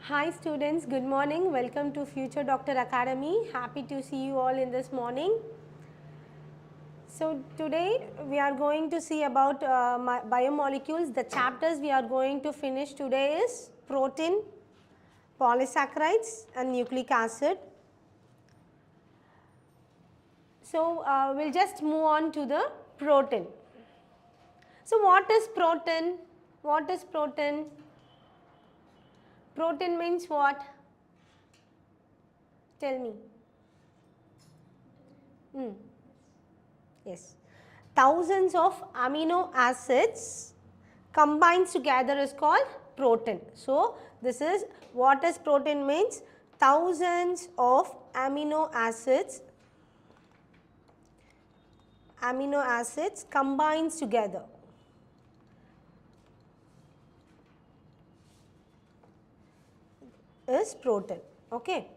Hi students, good morning. Welcome to Future Doctor Academy. Happy to see you all in this morning. So today we are going to see about biomolecules. The chapters we are going to finish today is protein, polysaccharides and nucleic acid. So we'll just move on to the protein. So what is protein? What is protein? Protein means what? Tell me. Yes. Thousands of amino acids combined together is called protein. So, this is what is protein means, thousands of amino acids combined together. Is protein. Okay.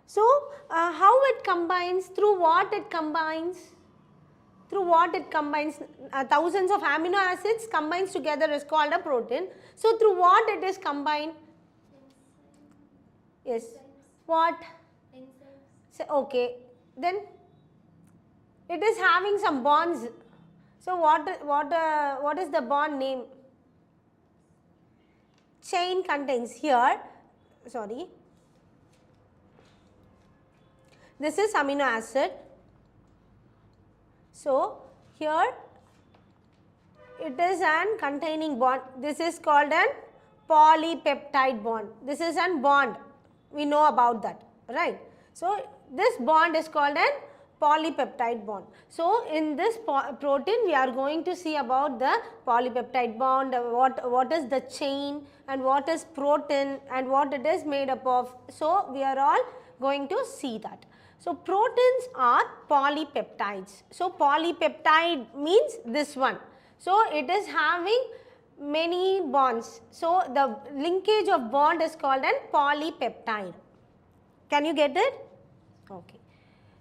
So, how it combines, through what it combines? Through what it combines, thousands of amino acids combines together is called a protein. So, through what it is combined? Yes. What? So, okay. Then it is having some bonds. So, what is the bond name? Chain contains here, sorry. This is amino acid. So, here it is an containing bond. This is called an polypeptide bond. This is an bond. We know about that, right? So, this bond is called an polypeptide bond. So, in this protein we are going to see about the polypeptide bond, what is the chain and what is protein and what it is made up of. So, we are all going to see that. So, proteins are polypeptides. So, polypeptide means this one. So, it is having many bonds. So, the linkage of bond is called an polypeptide. Can you get it? Okay.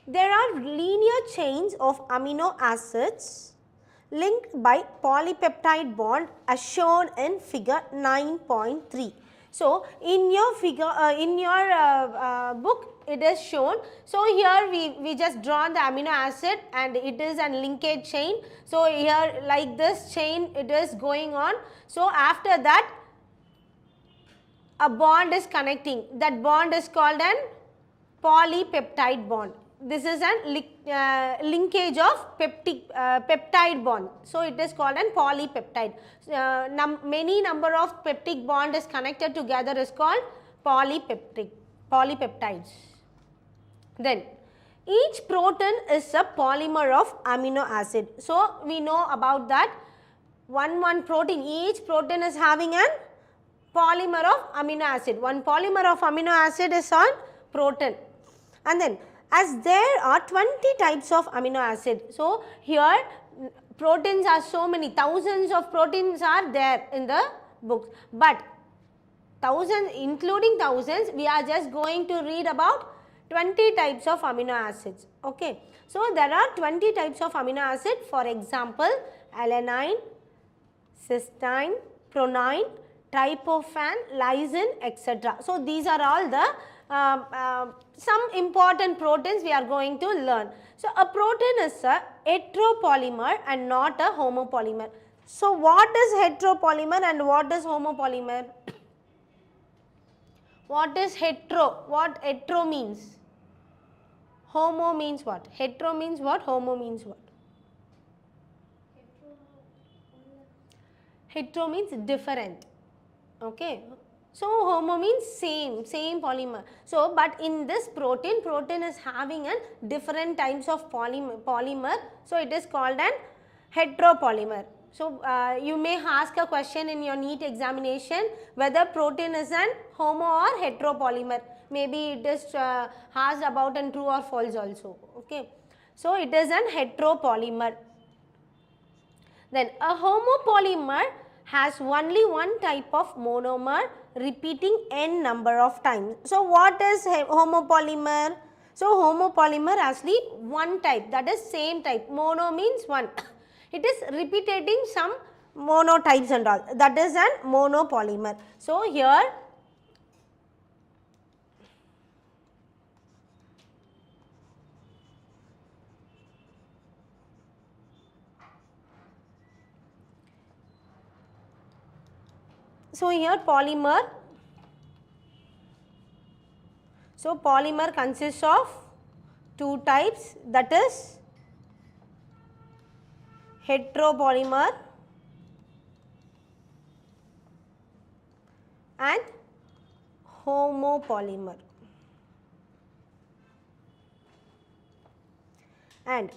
There are linear chains of amino acids linked by polypeptide bond as shown in figure 9.3. So, in your figure, book it is shown. So, here we just drawn the amino acid and it is a linkage chain. So, here like this chain it is going on. So, after that a bond is connecting. That bond is called an polypeptide bond. This is a linkage of peptide bond. So, it is called an polypeptide. Many number of peptide bond is connected together is called polypeptides. Then, each protein is a polymer of amino acid. So, we know about that. One protein, each protein is having an polymer of amino acid. One polymer of amino acid is on protein. And then, as there are 20 types of amino acid. So, here proteins are so many, thousands of proteins are there in the books. But thousands, including thousands, we are just going to read about 20 types of amino acids. Okay. So, there are 20 types of amino acid. For example, alanine, cysteine, pronine, tryptophan, lysine, etc. So, these are all the some important proteins we are going to learn. So, a protein is a heteropolymer and not a homopolymer. So, what is heteropolymer and what is homopolymer? What is hetero? What hetero means? Homo means what? Hetero means what? Homo means what? Hetero means different. Okay. So, homo means same polymer. So, but in this protein is having a different types of polymer. So, it is called an heteropolymer. So, you may ask a question in your Neet examination whether protein is an homo or heteropolymer. Maybe it is asked about an true or false also. Okay. So, it is an heteropolymer. Then, a homopolymer has only one type of monomer repeating n number of times. So, what is homopolymer? So, homopolymer actually one type, that is same type. Mono means one. It is repeating some monotypes and all, that is an monopolymer. So, here So here polymer. So polymer consists of two types, that is heteropolymer and homopolymer. And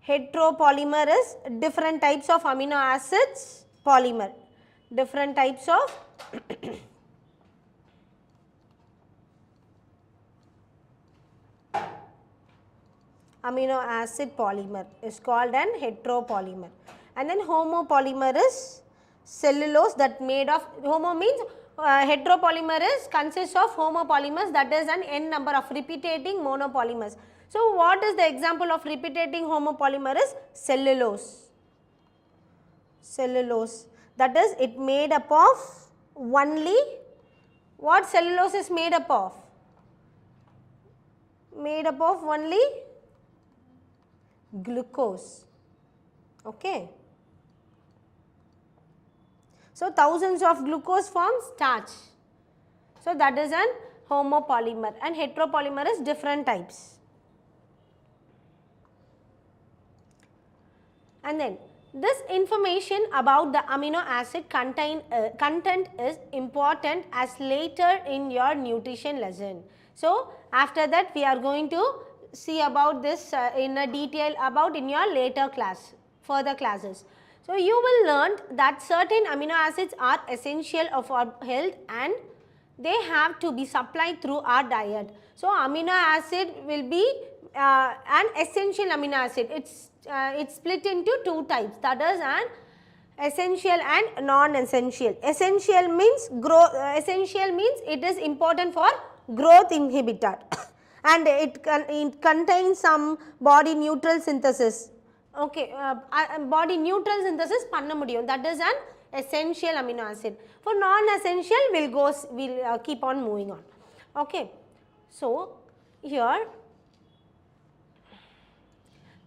heteropolymer is different types of amino acids polymer, different types of amino acid polymer is called an heteropolymer. And then homopolymer is cellulose that made of, homo means heteropolymer is consists of homopolymers, that is an n number of repeating monopolymers. So what is the example of repeating homopolymer is cellulose. Cellulose, that is it made up of only, what cellulose is made up of? Made up of only glucose. Okay. So thousands of glucose form starch. So that is an homopolymer, and heteropolymer is different types. And then this information about the amino acid content is important as later in your nutrition lesson. So after that we are going to see about this in a detail about in your later class, further classes. So you will learn that certain amino acids are essential of our health and they have to be supplied through our diet. So amino acid will be an essential amino acid. It's split into two types, that is an essential and non-essential. Essential means essential means it is important for growth inhibitor and it contains some body neutral synthesis. Okay, body neutral synthesis panna mudiyum, that is an essential amino acid. For non-essential we'll keep on moving on. Okay, so here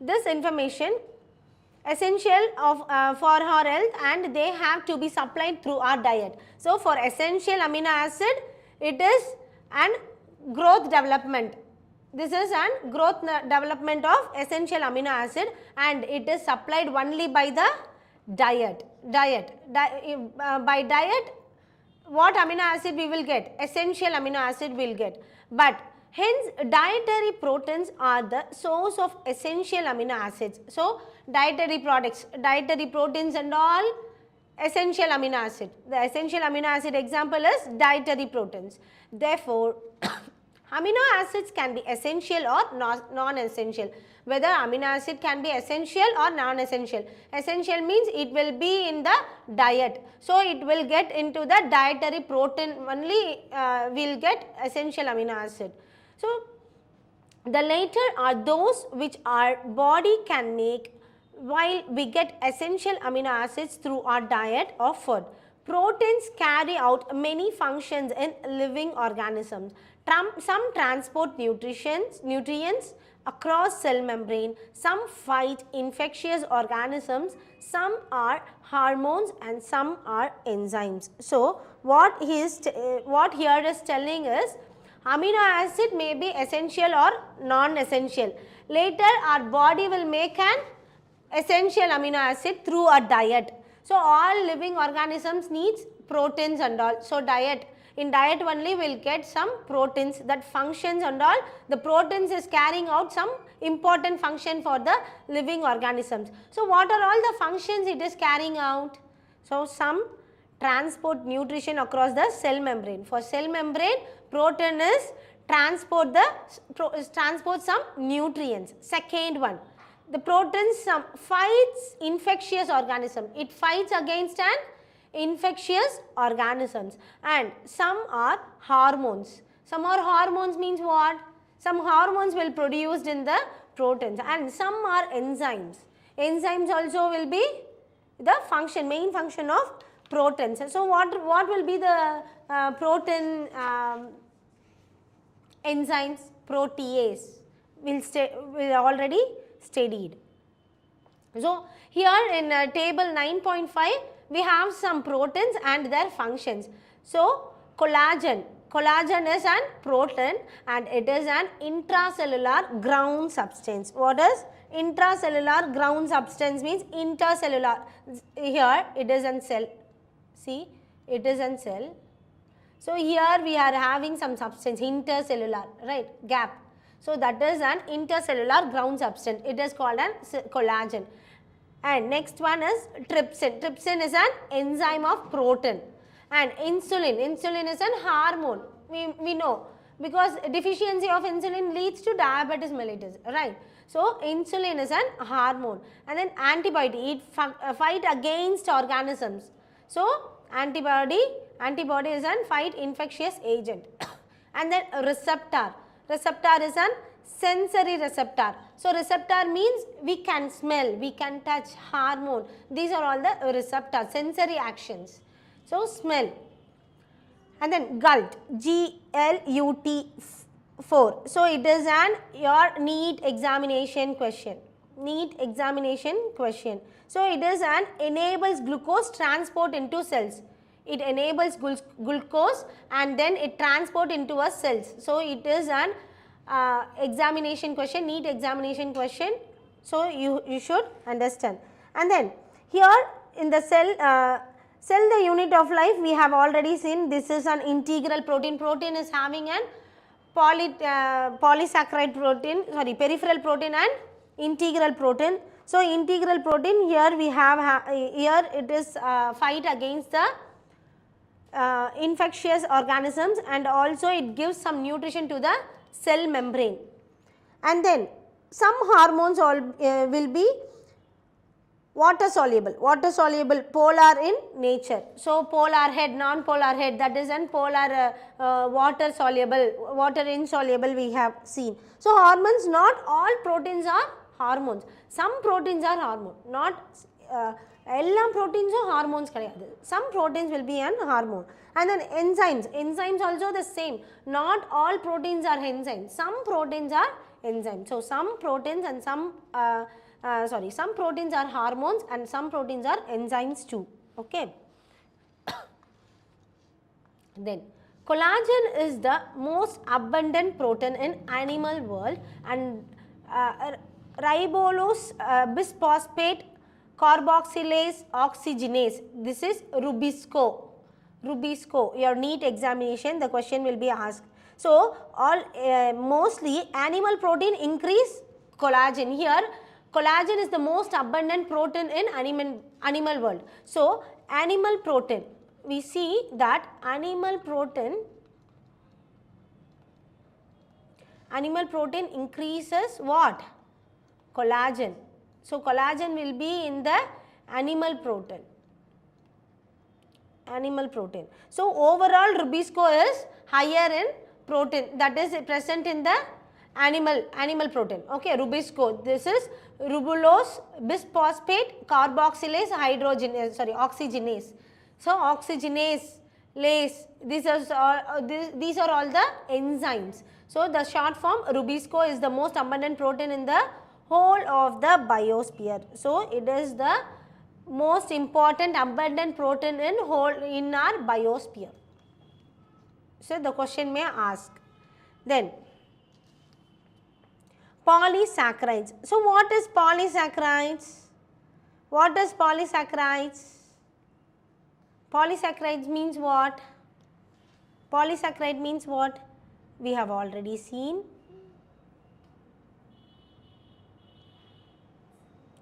this information essential of for our health and they have to be supplied through our diet. So for essential amino acid it is an growth development. This is an growth development of essential amino acid and it is supplied only by the diet. By diet, what amino acid we will get? Essential amino acid we will get. But hence dietary proteins are the source of essential amino acids. So dietary products, dietary proteins and all essential amino acid. The essential amino acid example is dietary proteins. Therefore, amino acids can be essential or non-essential. Whether amino acid can be essential or non-essential. Essential means it will be in the diet. So it will get into the dietary protein only we will get essential amino acid. So the later are those which our body can make while we get essential amino acids through our diet or food. Proteins carry out many functions in living organisms. Some transport nutrients across cell membrane, some fight infectious organisms, some are hormones and some are enzymes. So what here is telling is amino acid may be essential or non-essential. Later our body will make an essential amino acid through a diet. So all living organisms needs proteins and all. So in diet only we will get some proteins that functions and all. The proteins is carrying out some important function for the living organisms. So what are all the functions it is carrying out? So some transport nutrition across the cell membrane. For cell membrane, protein is transport some nutrients. Second one, the protein fights infectious organism. It fights against an infectious organisms, and some are hormones. Some are hormones means what? Some hormones will produced in the proteins, and some are enzymes. Enzymes also will be the main function of proteins. So what will be the protein enzymes? Protease will already studied. So here in table 9.5 we have some proteins and their functions. So, collagen is an protein and it is an intracellular ground substance. What is intracellular ground substance? Means intercellular. Here it is an cell. See, it is an cell. So, here we are having some substance, intercellular, right, gap. So, that is an intercellular ground substance. It is called as collagen. And next one is trypsin. Trypsin is an enzyme of protein. And insulin is an hormone. We know, because deficiency of insulin leads to diabetes mellitus, right. So, insulin is an hormone. And then antibody, it fight against organisms. So, antibody is an fight infectious agent. And then receptor is an sensory receptor. So, receptor means we can smell, we can touch, hormone. These are all the receptor, sensory actions. So, smell. And then GLUT, G-L-U-T 4. So, it is your NEET examination question. NEET examination question. So, it is an enables glucose transport into cells. It enables glucose and then it transport into a cells. So, it is an examination question, NEET examination question. So, you should understand. And then here in the cell the unit of life, we have already seen this is an integral protein. Protein is having an polysaccharide protein, peripheral protein and integral protein. So, integral protein, here we have, here it is fight against the infectious organisms and also it gives some nutrition to the cell membrane. And then some hormones will be water soluble, polar in nature. So, polar head, non-polar head, that is an polar water soluble, water insoluble we have seen. So, hormones, not all proteins are hormones. Some proteins are hormone, not all proteins are hormones. Some proteins will be an hormone. And then enzymes also the same. Not all proteins are enzymes. Some proteins are enzymes. So, some proteins and some proteins are hormones and some proteins are enzymes too. Okay. Then collagen is the most abundant protein in animal world and ribulose bisphosphate carboxylase oxygenase. This is Rubisco. Your NEET examination, the question will be asked. So, mostly animal protein increase collagen. Here, collagen is the most abundant protein in animal world. So, animal protein, we see that animal protein increases what? Collagen. So, collagen will be in the animal protein. So, overall Rubisco is higher in protein, that is present in the animal protein. Okay, Rubisco, this is ribulose bisphosphate carboxylase oxygenase. So, oxygenase, these are all the enzymes. So, the short form Rubisco is the most abundant protein in the whole of the biosphere. So, it is the most important abundant protein in our biosphere. So, the question may ask. Then polysaccharides. So, what is polysaccharides? Polysaccharides means what? Polysaccharide means what? We have already seen.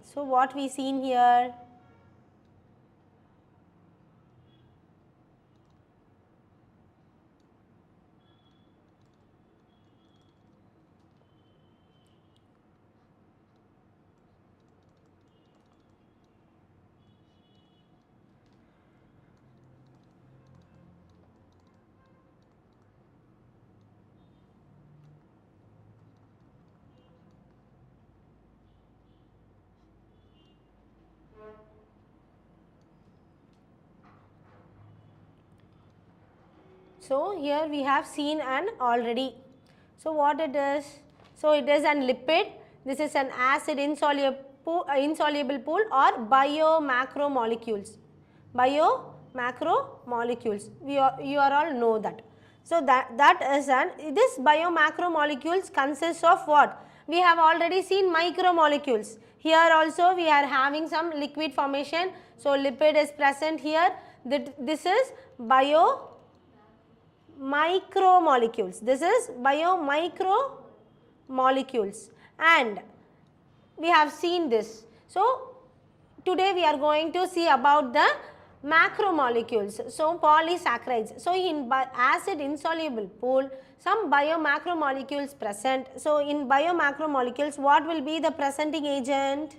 So, what we seen here? So, here we have seen an already. So, what it is? So, it is an lipid, this is an acid insoluble pool or biomacromolecules. Bio-macromolecules. You are all know that. So that is this bio-macromolecules consists of what? We have already seen micromolecules. Here also we are having some liquid formation. So lipid is present here. This is bio-micromolecules. This is bio-micromolecules. And we have seen this. So today we are going to see about the macromolecules, so polysaccharides. So in acid insoluble pool, some biomacromolecules present. So in biomacromolecules, what will be the presenting agent?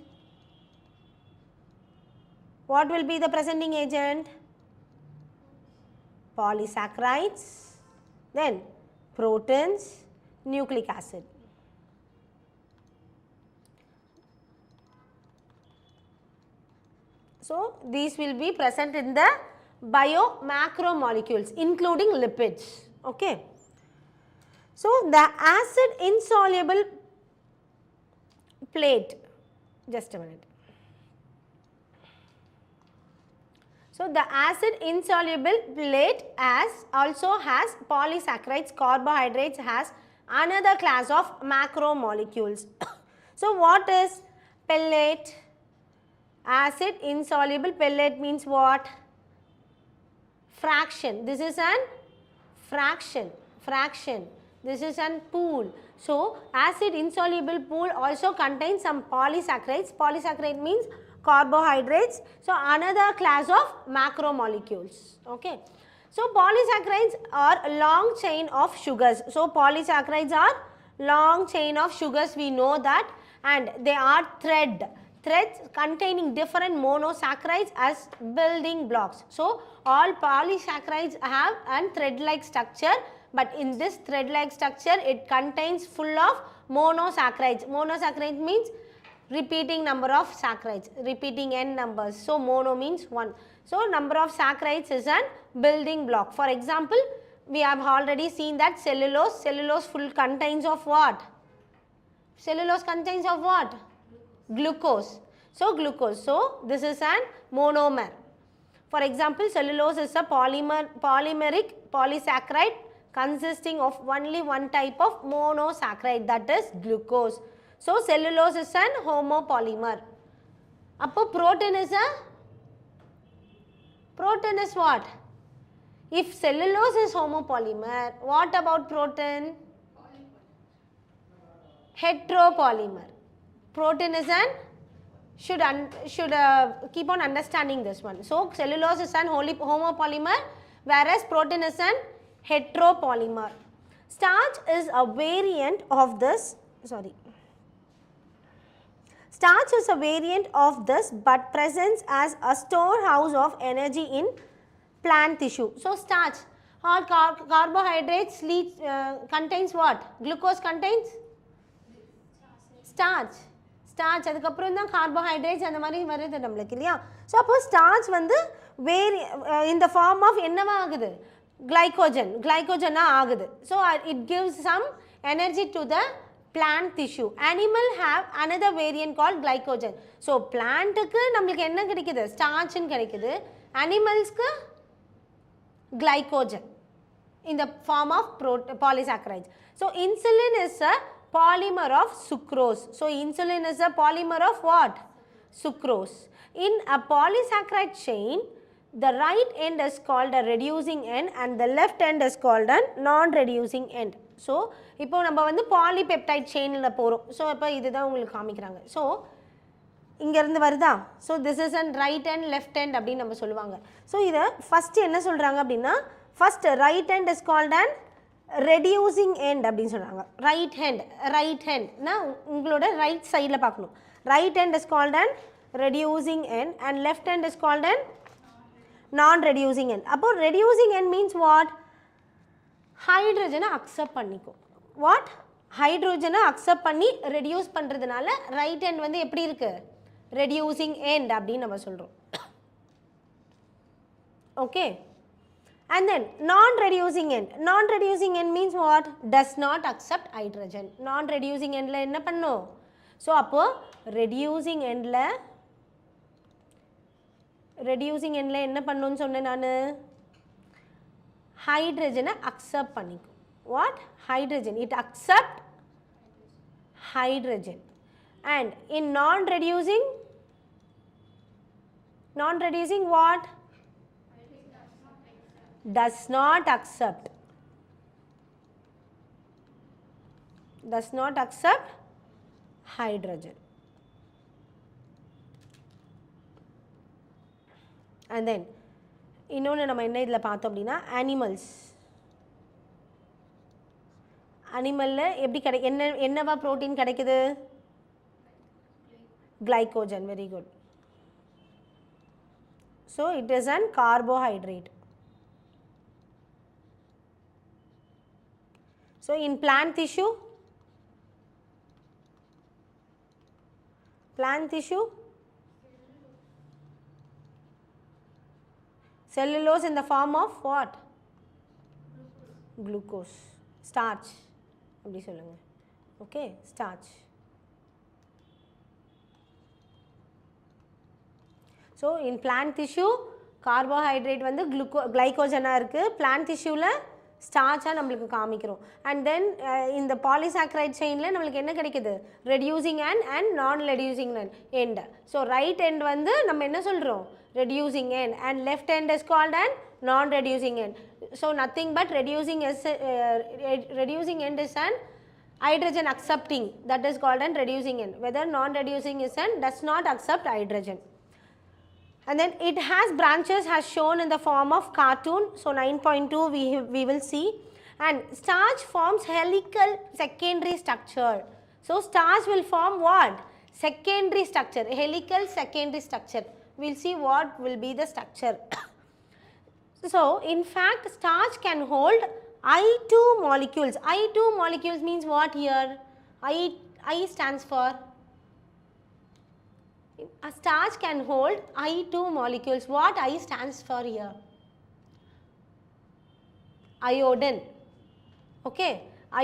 What will be the presenting agent? Polysaccharides, then proteins, nucleic acid. So these will be present in the biomacromolecules, including lipids. Okay. So the acid insoluble plate, just a minute. So the acid insoluble plate also has polysaccharides, carbohydrates, has another class of macromolecules. So what is pellet? Acid insoluble pellet means what? Fraction. This is an fraction. This is an pool. So acid insoluble pool also contains some polysaccharides. Polysaccharide means carbohydrates. So another class of macromolecules. Okay. So polysaccharides are long chain of sugars. So polysaccharides are long chain of sugars, we know that, and they are threads containing different monosaccharides as building blocks. So all polysaccharides have a thread-like structure, but in this thread-like structure it contains full of monosaccharides. Monosaccharide means repeating number of saccharides, repeating n numbers. So mono means one. So number of saccharides is a building block. For example, we have already seen that cellulose. Cellulose full contains of what? Cellulose contains of what? Glucose. So glucose. So this is an monomer. For example, cellulose is a polymeric polysaccharide consisting of only one type of monosaccharide, that is glucose. So cellulose is an homopolymer. Appo protein is what? If cellulose is homopolymer, what about protein? Heteropolymer. Protein is an should keep on understanding this one. So cellulose is an homopolymer, whereas protein is an heteropolymer. Starch is a variant of this. Starch is a variant of this, but presents as a storehouse of energy in plant tissue. So starch or carbohydrates contains what? Glucose contains starch. அதுக்கப்புறம் தான் carbohydrates அந்த மாதிரி வருது நம்மளுக்கு இல்லையா. So அப்போ starch வந்து இந்த ஃபார்ம் ஆஃப் என்னவா ஆகுது? கிளைகோஜனாக ஆகுது. So it gives some energy to the plant tissue. Animal have another variant called glycogen. So பிளான்ட்டுக்கு நம்மளுக்கு என்ன கிடைக்குது? ஸ்டார்ச்னு கிடைக்குது. அனிமல்ஸ்க்கு glycogen in the form of polysaccharides. So insulin is a polymer of sucrose. So insulin is a polymer of what? Sucrose. In a polysaccharide chain, the right end is called a reducing end and the left end is called a non-reducing end. So இப்போ நம்ம வந்து polypeptide chainல போறோம். So இப்போ இதுதான் உங்களுக்கு காமிக்கிறாங்க. So இங்க இருந்து வருதா? So this is an right end left end அப்படி நம்ம சொல்லுவாங்க. So இத first என்ன சொல்றாங்க அப்படினா, first right end is called an reducing end அப்படினு சொல்றாங்க. right hand னா உங்களோட ரைட் சைடுல பார்க்கணும். right end is called an reducing end and left end is called an non-reducing end. அப்போ reducing end means what? ஹைட்ரஜனை அக்செப்ட் பண்ணிக்கும். What? ஹைட்ரோஜனை அக்செப்ட் பண்ணி ரெடியூஸ் பண்ணுறதுனால ரைட் எண்ட் வந்து எப்படி இருக்கு? ரெடியூசிங் எண்ட் அப்படின்னு நம்ம சொல்கிறோம். Okay. And then non-reducing end. Non-reducing end means what? Does not accept hydrogen. Non-reducing எண்டில் என்ன பண்ணும்? ஸோ அப்போது ரெடியூசிங் எண்டில் ரெடியூசிங் எண்ணில் என்ன பண்ணணும்னு சொன்னேன் நான், ஹைட்ரஜனை அக்செப்ட் பண்ணிக்கும். What? Hydrogen. It accept hydrogen. And in non-reducing what? Does not accept. Does not accept hydrogen. And then இன்னொன்று நம்ம என்ன இதில் பார்த்தோம் அப்படின்னா animals. அனிமலில் எப்படி என்னவா ப்ரோட்டீன் கிடைக்குது? Glycogen. Very good. So it is an carbohydrate. So in plant tissue cellulose in the form of what? Glucose. Starch. அப்படி சொல்லுங்க. Okay, starch. So in plant tissue carbohydrate வந்து கிளைகோஜனாக இருக்குது. பிளான்ட் டிஷ்யூவில் ஸ்டார்ச்சாக நம்மளுக்கு காமிக்கிறோம். அண்ட் தென் இந்த polysaccharide செயினில் நம்மளுக்கு என்ன கிடைக்குது? ரெடியூசிங் அண்ட் நான் reducing end. So right end வந்து நம்ம என்ன சொல்கிறோம்? reducing end, and left end is called an non-reducing end. So nothing but reducing end is an hydrogen accepting, that is called an reducing end. Whether non-reducing is an does not accept hydrogen. And then it has branches as shown in the form of cartoon. So 9.2 we will see. And starch forms helical secondary structure. So starch will form what? Secondary structure, helical secondary structure. We will see what will be the structure. So in fact starch can hold I2 molecules. I2 molecules means what here? I stands for, a starch can hold I2 molecules. What I stands for here? Iodine. Okay,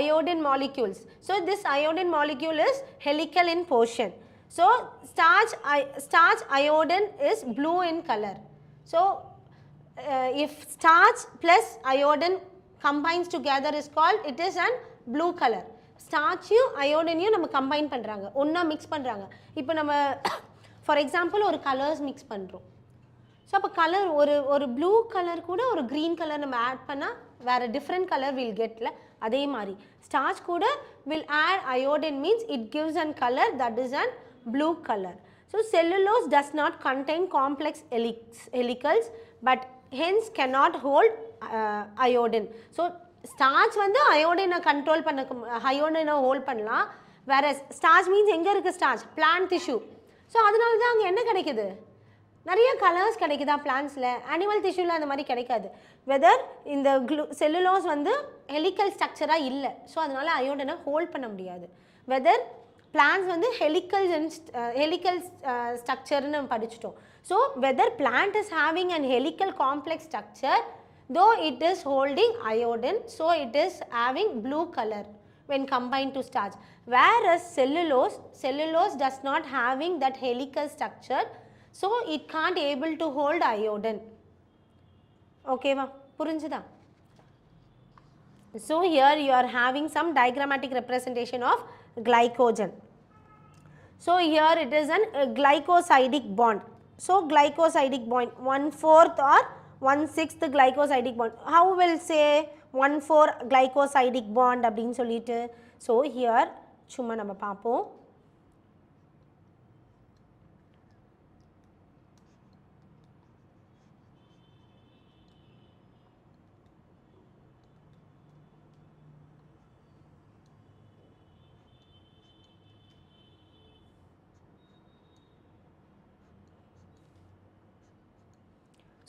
iodine molecules. So this iodine molecule is helical in portion. So starch iodine is blue in color. So if starch plus iodine combines together is called, it is an blue color. ஸ்டார்ச்சையும் அயோடினையும் நம்ம combine பண்ணுறாங்க, ஒன்றா mix பண்ணுறாங்க. இப்போ நம்ம for example ஒரு colours mix பண்ணுறோம். So அப்போ colour ஒரு ப்ளூ கலர் கூட ஒரு க்ரீன் கலர் நம்ம ஆட் பண்ணால் வேறு டிஃப்ரெண்ட் கலர் வில் கெட்டில். அதே மாதிரி ஸ்டார்ச் கூட will add iodine means it gives an colour that is an blue color. So cellulose does not contain complex helicals but hence cannot hold iodine. So starch வந்து iodine control பண்ண iodine hold பண்ணலாம். Whereas starch means எங்க இருக்கு starch? Plant tissue. So அதனால தான் அங்கே என்ன கிடைக்குது? நிறைய கலர்ஸ் கிடைக்குதா பிளான்ஸில்? அனிமல் டிஷ்யூவில் அந்த மாதிரி கிடைக்காது. வெதர் இந்த செல்லுலோஸ் வந்து ஹெலிக்கல் ஸ்ட்ரக்சராக இல்லை, ஸோ அதனால் அயோடினை ஹோல்ட் பண்ண முடியாது. வெதர் plants வந்து helical structure னு படிச்சிட்டோம். So whether plant is having an helical complex structure, though it is holding iodine, so it is having blue color when combined to starch. Whereas cellulose does not having that helical structure, so it can't able to hold iodine. Okay va, புரிஞ்சுதா? So here you are having some diagrammatic representation of glycogen. So here it is an glycosidic bond. So glycosidic bond 1/4 or 1/6 glycosidic bond. How will say 1/4 glycosidic bond அப்படினு சொல்லிட்டு? So here சும்மா நம்ம பார்ப்போம்.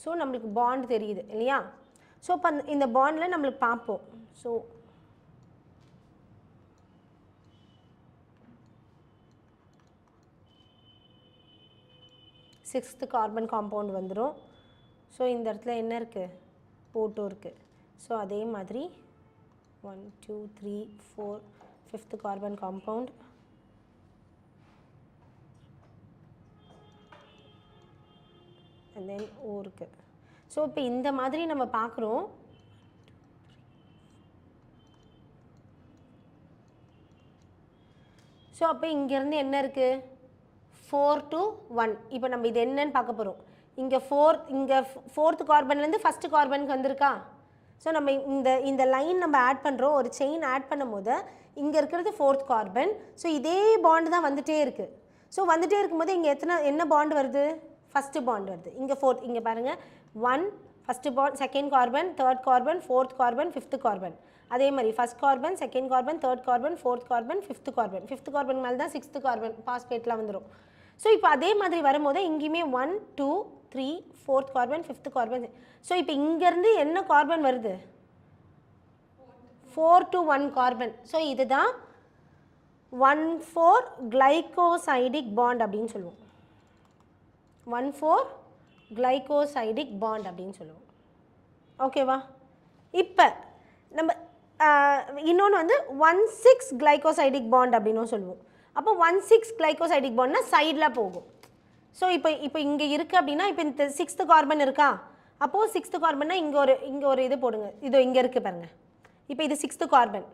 So நம்மளுக்கு bond தெரியுது இல்லையா? So இப்போ இந்த பாண்டில் நம்மளுக்கு பார்ப்போம். ஸோ சிக்ஸ்த்து கார்பன் காம்பவுண்ட் வந்துடும். ஸோ இந்த இடத்துல என்ன இருக்குது? O2 இருக்குது. ஸோ அதே மாதிரி 1 2 3 4 fifth carbon compound. and then O இருக்கு. ஸோ இப்போ இந்த மாதிரி நம்ம பார்க்குறோம். ஸோ அப்போ இங்கேருந்து என்ன இருக்குது 4 to 1. இப்போ நம்ம இது என்னன்னு பார்க்க போகிறோம். இங்கே ஃபோர்த் கார்பன்லேருந்து ஃபஸ்ட்டு கார்பனுக்கு வந்திருக்கா. ஸோ நம்ம இந்த லைன் நம்ம ஆட் பண்ணுறோம், ஒரு செயின் ஆட் பண்ணும் போது இங்கே இருக்கிறது ஃபோர்த் கார்பன். ஸோ இதே பாண்டு தான் வந்துகிட்டே இருக்குது. ஸோ வந்துகிட்டே இருக்கும்போது இங்கே என்ன பாண்டு வருது, ஃபஸ்ட்டு பாண்டு வருது. இங்கே ஃபோர்த், இங்கே பாருங்கள் 1 first bond, second carbon, third carbon, fourth carbon, fifth carbon. அதே மாதிரி first carbon, second carbon, third carbon, fourth carbon, fifth carbon. Fifth carbon மேலே தான் சிக்ஸ்த்து கார்பன் பாஸ்பேட்லாம் வந்துடும். ஸோ இப்போ அதே மாதிரி வரும்போது இங்கேயுமே 1 2 3 fourth carbon, fifth carbon. So இப்போ இங்கேருந்து என்ன கார்பன் வருது 4 to 1 கார்பன். ஸோ இதுதான் 1,4 கிளைகோசைடிக் பாண்ட் அப்படின்னு சொல்லுவோம். 1,4 கிளைகோசைடிக் பாண்ட் அப்படின்னு சொல்லுவோம். ஓகேவா. இப்போ நம்ம இன்னொன்று வந்து 1,6 கிளைகோசைடிக் பாண்ட் அப்படின்னும் சொல்லுவோம். அப்போ 1,6 கிளைகோசைடிக் பாண்ட்னா சைடில் போகும். ஸோ இப்போ இங்கே இருக்குது அப்படின்னா இப்போ இந்த சிக்ஸ்த்து கார்பன் இருக்கா, அப்போது சிக்ஸ்த்து கார்பன்னா இங்கே ஒரு இது போடுங்க. இது இங்கே இருக்குது பாருங்கள். இப்போ இது சிக்ஸ்த்து கார்பன்,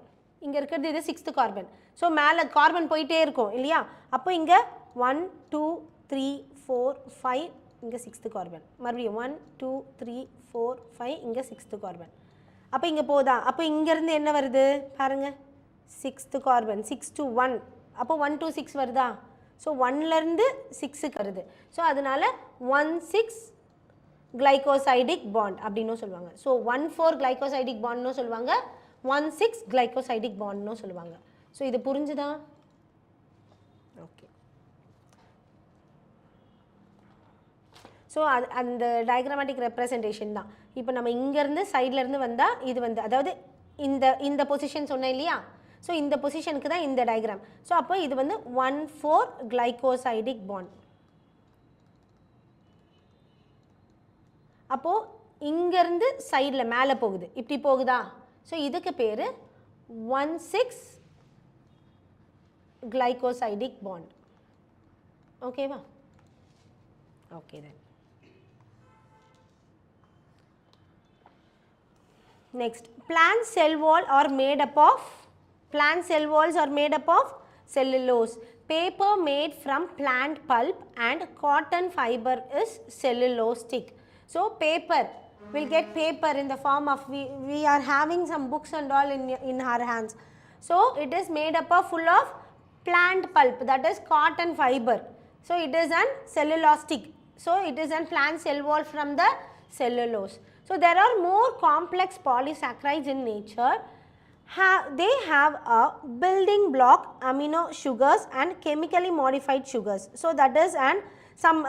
இங்கே இருக்கிறது இது சிக்ஸ்த்து கார்பன். ஸோ மேலே கார்பன் போயிட்டே இருக்கும் இல்லையா. அப்போ இங்கே 1 2 3 4 5 இங்கே சிக்ஸ்த்து கார்பன், மறுபடியும் 1 2 3 4 5 இங்கே சிக்ஸ்த்து கார்பன். அப்போ இங்கே போதா. அப்போ இங்கேருந்து என்ன வருது பாருங்கள், சிக்ஸ்த்து கார்பன் 6 to 1. அப்போ 1 to 6 வருதா. ஸோ 1லேருந்து 6க்கு வருது. ஸோ அதனால் 1,6 கிளைகோசைடிக் பாண்ட் அப்படின்னும் சொல்லுவாங்க. ஸோ 1,4 கிளைகோசைடிக் பாண்ட்னும் சொல்லுவாங்க, 1,6 கிளைகோசைடிக் பாண்ட்னும் சொல்லுவாங்க. ஸோ இது புரிஞ்சுதா? ஓகே. ஸோ அந்த டயக்ராமேட்டிக் ரெப்ரசன்டேஷன் தான். இப்போ நம்ம இங்கேருந்து சைட்லேருந்து வந்தால் இது வந்து அதாவது இந்த பொசிஷன் சொன்னேன் இல்லையா. ஸோ இந்த பொசிஷனுக்கு தான் இந்த டயக்ராம். ஸோ அப்போ இது வந்து 1,4 கிளைகோசைடிக் பாண்ட். அப்போது இங்கேருந்து சைடில் மேலே போகுது, இப்படி போகுதா. ஸோ இதுக்கு பேர் 1,6 கிளைகோசைடிக் பாண்ட். ஓகேவா. Okay then next, plant cell walls are made up of cellulose. Paper made from plant pulp and cotton fiber is cellulosic. So paper, we'll get paper in the form of, we are having some books and all in our hands. So it is made up of full of plant pulp, that is cotton fiber. So it is an cellulosic. So it is a plant cell wall from the cellulose. So there are more complex polysaccharides in nature. They have a building block, amino sugars and chemically modified sugars. So that is some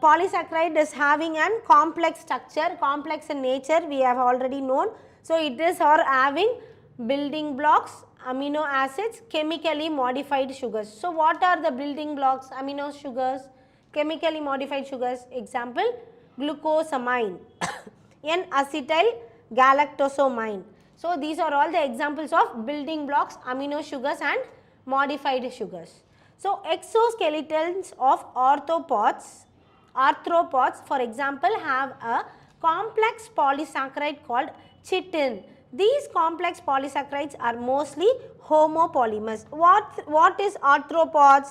polysaccharide is having an complex structure, complex in nature, we have already known. So it is having building blocks, amino acids, chemically modified sugars. So what are the building blocks, amino sugars, chemically modified sugars? Example, glucosamine, N-acetyl galactosamine. So these are all the examples of building blocks, amino sugars and modified sugars. So exoskeletons of arthropods for example have a complex polysaccharide called chitin. These complex polysaccharides are mostly homopolymers. What is arthropods?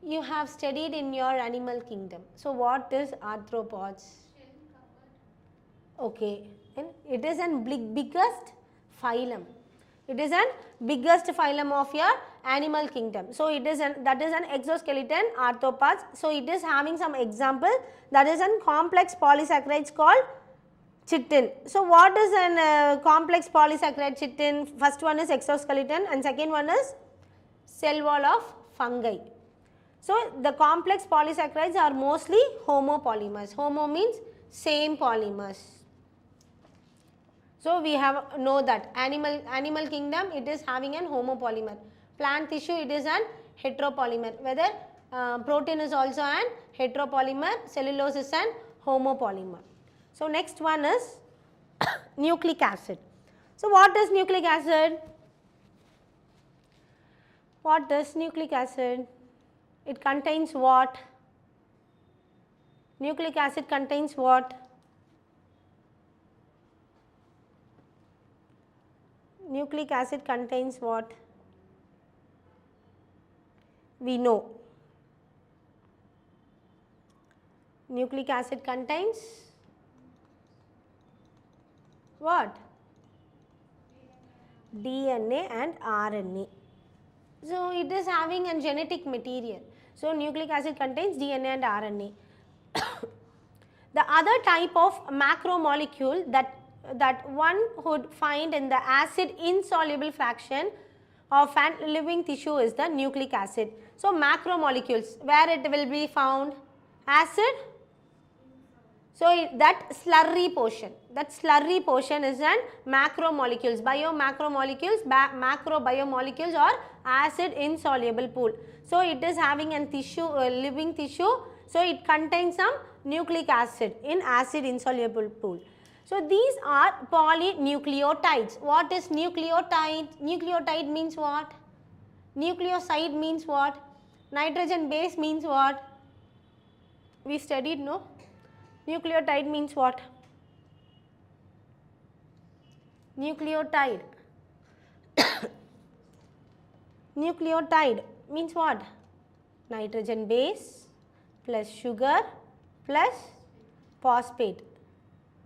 You have studied in your animal kingdom. So what is arthropods? Okay, and it is an biggest phylum. It is an biggest phylum of your animal kingdom. So it is that is an exoskeleton arthropods. So it is having some example, that is an complex polysaccharides called chitin. So what is an complex polysaccharide chitin? First one is exoskeleton and second one is cell wall of fungi. So the complex polysaccharides are mostly homopolymers. Homo means same polymers. So we have know that animal kingdom, it is having an homopolymer. Plant tissue, it is an heteropolymer. Whether protein is also an heteropolymer, cellulose is an homopolymer. So next one is nucleic acid. So what is nucleic acid? What is nucleic acid? It contains what? Nucleic acid contains what? Nucleic acid contains what? We know. Nucleic acid contains what? DNA and RNA. So it is having a genetic material. So nucleic acid contains DNA and RNA. The other type of macromolecule that one would find in the acid insoluble fraction of a living tissue is the nucleic acid. So macromolecules, where it will be found? Acid. So that slurry portion is an macromolecules, biomacromolecules, macrobiomolecules or acid insoluble pool. So it is having a tissue, living tissue. So it contains some nucleic acid in acid insoluble pool. So these are polynucleotides. What is nucleotide? Nucleotide means what? Nucleoside means what? Nitrogen base means what? We studied, no? Nucleotide means what? Nucleotide. Nucleotide means what? Nitrogen base plus sugar plus phosphate.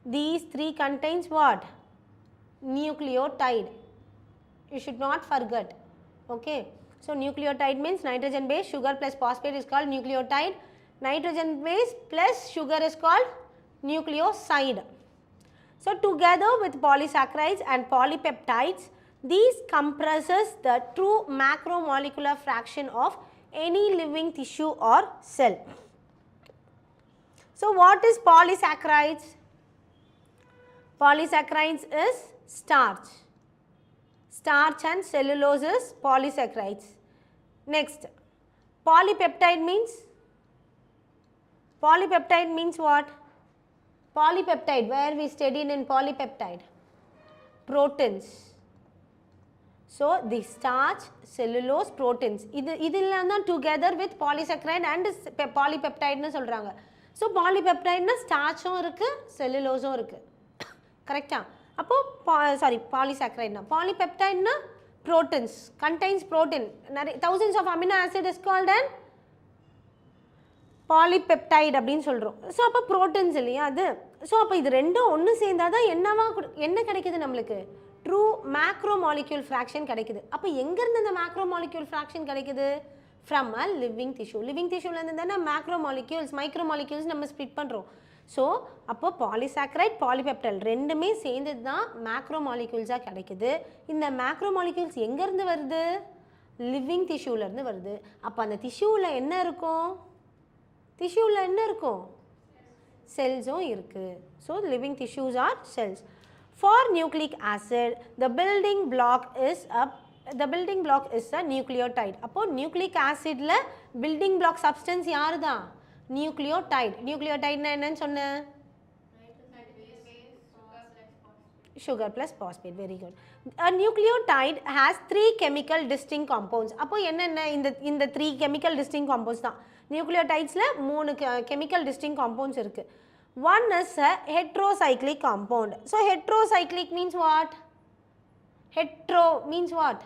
These three contains what? Nucleotide. You should not forget. Okay. So nucleotide means nitrogen base, sugar plus phosphate is called nucleotide. Nitrogen base plus sugar is called nucleoside. So together with polysaccharides and polypeptides, these compresses the true macromolecular fraction of any living tissue or cell. So what is polysaccharides? Polysaccharides is starch. Starch and cellulose is polysaccharides. Next, polypeptide means? Polypeptide means what? Polypeptide, where we studied in polypeptide? Proteins. So the starch, cellulose, proteins. This together with polysaccharide and polypeptide. So polypeptide na starch irukku, cellulose irukku. Correct? Sorry, polysaccharide na. Polypeptide na proteins, contains protein. Thousands of amino acid is called an polypeptide அப்படினு சொல்றோம். So அப்ப proteins இல்லையா அது. So அப்ப இது ரெண்டும் ஒன்னு சேர்ந்தாதான் என்ன கிடைக்குது நமக்கு? True macromolecule fraction கிடைக்குது. அப்ப எங்க இருந்து அந்த macromolecule fraction கிடைக்குது? From a living tissue. Living tissue ல இருந்து தான macromolecules, micromolecules நம்ம ஸ்ப்ளிட் பண்றோம். So அப்போ polysaccharide, polypeptide ரெண்டுமே சேர்ந்தது தான் macromolecules கிடைக்குது. இந்த macromolecules எங்க இருந்து வருது? Living tissue ல இருந்து வருது. அப்ப அந்த டிஷ்யூல என்ன இருக்கும்? டிஷ்யூல என்ன இருக்கும்? செல்ஸும் இருக்கு. So living tissues are cells. For nucleic acid, the building block is a nucleotide. அப்போ nucleic acid ல building block substance யாரு தான்? Nucleotide. Nucleotide னா என்னன்னு சொன்னேன்? Sugar plus phosphate. Very good. A nucleotide has 3 chemical distinct compounds. அப்போ என்னென்ன இந்த 3 chemical distinct compounds தான். Nucleotides-ல 3 chemical distinct compounds இருக்கு. One is a heterocyclic compound. So heterocyclic means what? Hetero means what?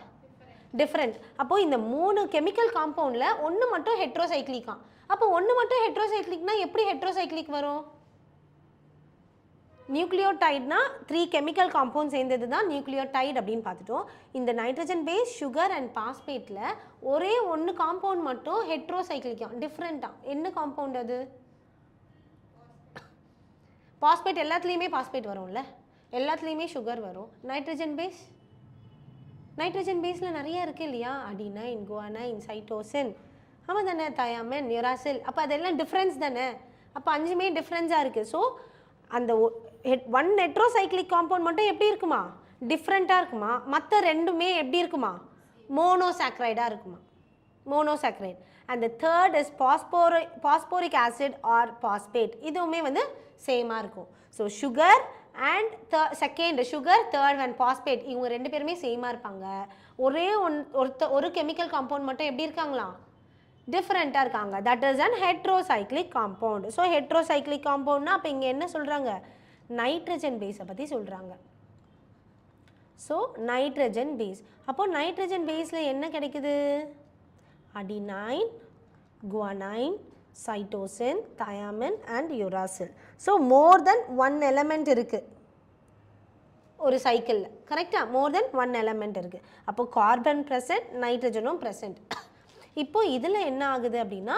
Different. அப்போ இந்த 3 chemical compoundல ஒன்னு மட்டும் heterocyclic. அப்போ ஒன்னு மட்டும் heterocyclicனா எப்படி heterocyclic வரும்? நியூக்ளியோடைட்னா 3 chemical compounds சேர்ந்தது தான் நியூக்ளியோடைட் அப்படின்னு பார்த்துட்டோம். இந்த நைட்ரஜன் பேஸ், சுகர் அண்ட் பாஸ்பேட்ல ஒரே ஒன்று காம்பவுண்ட் மட்டும் ஹெட்ரோசைக்ளிக்கா, டிஃப்ரெண்டா. என்ன காம்பவுண்ட் அது? பாஸ்பேட் எல்லாத்துலேயுமே பாஸ்பேட் வரும்ல, எல்லாத்துலேயுமே சுகர் வரும். நைட்ரஜன் பேஸில் நிறைய இருக்குது இல்லையா? அடினைன், குவானைன், சைட்டோசின், ஆமாம் தானே, தயாமின், யுராசில். அப்போ அதெல்லாம் டிஃப்ரென்ஸ் தானே. அப்போ 5மே டிஃப்ரென்ஸாக இருக்குது. ஸோ அந்த ஒன் ஹெட்ரோசைக்ளிக் காம்பவுண்ட் மட்டும் எப்படி இருக்குமா? டிஃப்ரெண்ட்டாக இருக்குமா? மற்ற ரெண்டுமே எப்படி இருக்குமா? மோனோசாக்ரைடாக இருக்குமா? Monosaccharide. And the third is phosphoric acid or phosphate. இதுவுமே வந்து சேமாக இருக்கும். So sugar and second sugar, third and phosphate, இவங்க 2 பேருமே சேமாக இருப்பாங்க. ஒரே ஒரு கெமிக்கல் காம்பவுண்ட் மட்டும் எப்படி இருக்காங்களா? டிஃப்ரெண்ட்டாக இருக்காங்க. That is an heterocyclic compound. So heterocyclic காம்பவுண்ட்னா அப்போ இங்கே என்ன சொல்கிறாங்க? நைட்ரஜன் பேஸை பற்றி சொல்கிறாங்க. So nitrogen base. அப்போது நைட்ரஜன் பேஸில் என்ன கிடைக்குது? Adenine, guanine, cytosine, thymine and uracil. So more than one element இருக்குது ஒரு சைக்கிளில். கரெக்டாக? மோர் தென் ஒன் எலமெண்ட் இருக்குது. அப்போது கார்பன் ப்ரெசன்ட், நைட்ரஜனும் ப்ரெசன்ட். இப்போது இதில் என்ன ஆகுது அப்படின்னா